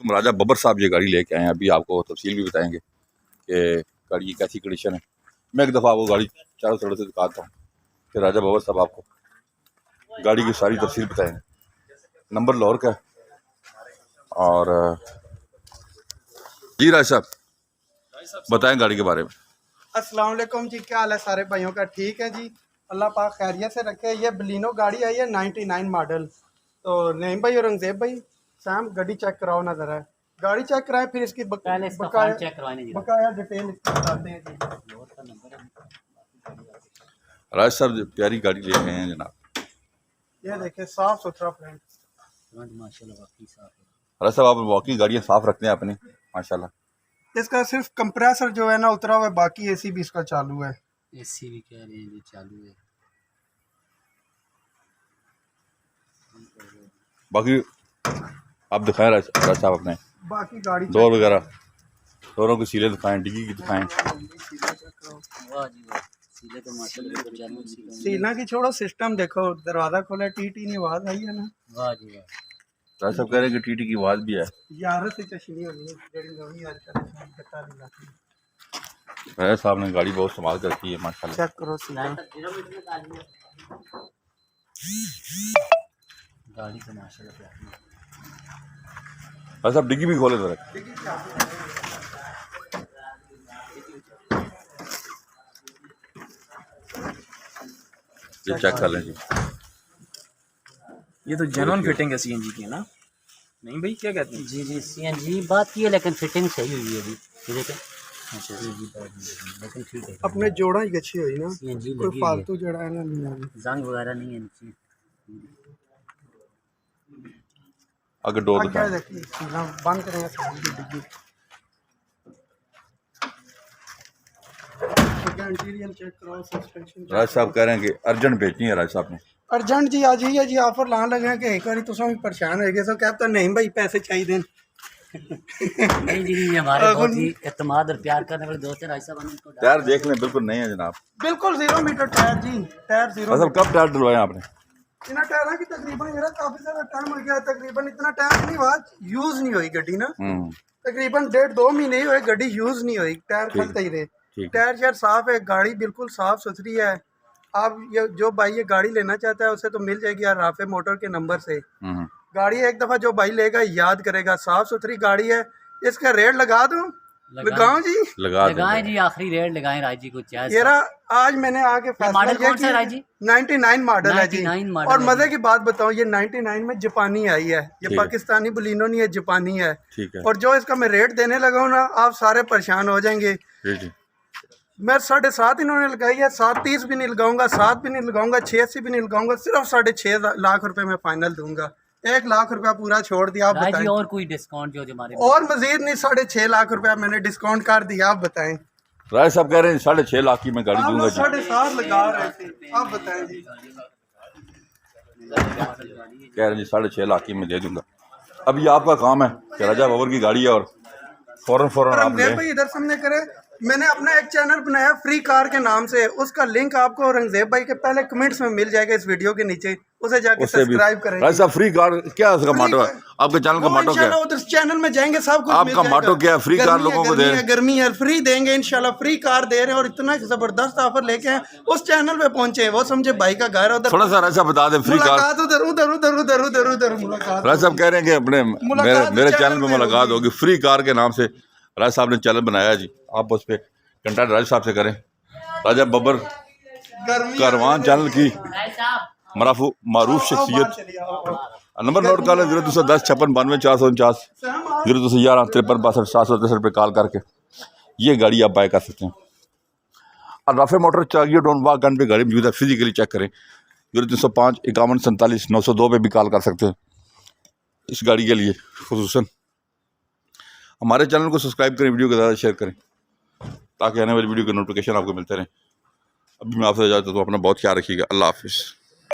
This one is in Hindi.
हम राजा बबर साहब ये गाड़ी लेके आए हैं। अभी आपको तफसील भी बताएंगे कि गाड़ी की कैसी कंडीशन है। मैं एक दफ़ा आपको गाड़ी चारों तरह से दिखाता हूँ कि राजा बबर साहब आपको गाड़ी की सारी तफसील बताएंगे। नंबर लाहौर का है। और जी राज साहब बताएं गाड़ी के बारे में। अस्सलाम वालेकुम जी, क्या हाल है सारे भाइयों का? ठीक है जी, अल्लाह पाक खैरियत से रखे। ये बलिनो गाड़ी आई है 99 मॉडल। तो नईम भाई और रंगजेब भाई, सैम गाड़ी चेक कराओ ना ज़रा। गाड़ी चेक कराएं, फिर इसकी बकाया डिटेल बताते हैं जी। राज साहब प्यारी गाड़ी ले गए हैं जनाब। ये देखिए साफ सुथरा फ्रंट राज साहब आप वॉकिंग गाड़ियाँ साफ रखते हैं अपनी माशाल्लाह। इसका सिर्फ कंप्रेसर जो है ना उतरा हुआ है, बाकी एसी भी इसका चालू है। एसी भी कह रहे हैं जी चालू है। बाकी आप दिखाएं राज साहब अपने बाकी गाड़ी डोर वगैरह, डोरों की सीलें दिखाएं, डिग्गी की दिखाएं। वाह जी वाह, सीले तो माशाल्लाह सीना की छोड़ो, सिस्टम देखो, दरवाजा खोला टी टी आवाज आई है ना। वाह जी वाह। राज साहब कह रहे हैं कि टीटी की आवाज़ भी है। यार से चशनी होनी है जेडी नवी यार कटा नहीं लाती। राज साहब ने गाड़ी बहुत संभाल कर रखी है माशाल्लाह। चेक करो सीना। गाड़ी तो माशाल्लाह प्यारी है। राज साहब डिग्गी भी खोले जरा, ये चेक कर लें जी। ये तो जेन्युइन फिटिंग है सीएनजी की, है ना? नहीं भाई, क्या कहते हैं? जी जी सीएनजी बात की है, लेकिन फिटिंग सही हुई है अभी। ये देखें। अच्छा जी जी लेकिन ठीक है। अपने जोड़ा ही अच्छी हुई ना, सीएनजी कोई लगी फालतू जोड़ा है ना, नहीं जंग वगैरह नहीं है नीचे। अगर डोर आगे दिखाएं। देखिए सीना बंद करेंगे सारी डिग्गी। इंटीरियर चेक करो, सस्पेंशन। राज साहब कह रहे हैं कि अर्जेंट भेजनी है राज साहब ने। अर्जेंट जी आ जाइए जी, ऑफर लाने लगे हैं कि एक बार तुम भी परेशान हो गए। सो कहता नहीं भाई पैसे चाहिए। नहीं जी नहीं, हमारे बहुत ही एतमाद और प्यार करने वाले दोस्त हैं। राज साहब हमें इनको टायर देख लें, बिल्कुल नहीं है जनाब। बिल्कुल 0 मीटर टायर जी, टायर 0। राज साहब कब टायर डलवाए आपने? इतना टायर है कि तकरीबन मेरा काफी सारा टाइम हो गया। तकरीबन इतना टाइम नहीं हुआ, यूज नहीं हुई गड्डी ना। तकरीबन 1.5-2 महीने हुए गड्डी यूज नहीं हुई, टायर फटते ही रहे। टायर शायर साफ है, गाड़ी बिल्कुल साफ सुथरी है। आप ये जो भाई ये गाड़ी लेना चाहता है उसे तो मिल जाएगी यार राफे मोटर के नंबर से। गाड़ी एक दफा जो भाई लेगा याद करेगा, साफ सुथरी गाड़ी है। इसका रेट लगा दूं? लगाऊं जी? लगाएं जी, आखिरी रेट लगाएं राज जी को। ये आज मैंने आके मॉडल कौन सा राज जी? 99 मॉडल है जी। 99 मॉडल और मजे की बात बताऊं, ये 99 में जापानी आई है। ये पाकिस्तानी बलिनो नहीं है, जापानी है। और जो इसका मैं रेट देने लगा हूं ना, आप सारे परेशान हो जाएंगे। मैं 7.5 इन्होंने लगाई है, 7.30 भी नहीं लगाऊंगा, 7 भी नहीं लगाऊंगा, 86 भी नहीं लगाऊंगा। सिर्फ 6.5 लाख रुपए में फाइनल दूंगा। 1 लाख रुपया पूरा छोड़ दिया। आप बताएं और कोई डिस्काउंट जो हमारे और मजीद नहीं, 6.5 लाख रुपया मैंने डिस्काउंट कर दिया। आप बताएं। राज साहब कह रहे हैं 6.5 लाख की मैं गाड़ी दूंगा जी। 7.5 लगा रहे थे, आप बताएं जी। कह रहे हैं जी 6.5 लाख की मैं दे दूंगा। अब ये आपका काम है कि राजा बबर की गाड़ी है और फौरन आप ले। भाई इधर सामने करे, मैंने अपना एक चैनल बनाया फ्री कार के नाम से। उसका लिंक आपको रंगजेब भाई के पहले कमेंट्स में मिल जाएगा इस वीडियो के नीचे, उसे जाके सब्सक्राइब करें। राज साहब फ्री कार क्या है उसका मोटो है? आपके चैनल का मोटो क्या है? उधर चैनल में जाएंगे सब कुछ आपका मोटो क्या है? फ्री कार लोगों को दे, गर्मी है फ्री देंगे इंशाल्लाह। फ्री कार दे रहे हैं और इतना जबरदस्त ऑफर लेके हैं। उस चैनल पे पहुंचे, वो समझे भाई का घर उधर। थोड़ा सा राज साहब बता दें, फ्री कार उधर उधर उधर उधर उधर उधर मुलाकात। राज साहब कह रहे हैं कि अपने मेरे चैनल पे मुलाकात होगी फ्री कार के नाम से। राज साहब ने चैनल बनाया जी, आप उस पर कंटेंट राज साहब से करें। राजा बबर कारवान चैनल की मारूफ शख्सियत। नंबर नोट कर लें 0210 56 92 449 0211 53 62 763 पे कॉल करके ये गाड़ी आप बाय कर सकते हैं। और राफे मोटर चाहिए डोंट वाक गन पे गाड़ी मौजूद है, फिजिकली चेक करें। 0305 51 47 902 पे भी कॉल कर सकते हैं इस गाड़ी के लिए खुसूसन। हमारे चैनल को सब्सक्राइब करें, वीडियो को ज़्यादा शेयर करें ताकि आने वाली वीडियो के नोटिफिकेशन आपको मिलते रहें। अभी मैं आपसे इजाज़त देता हूं, अपना बहुत ख्याल रखिएगा। अल्लाह हाफिज़।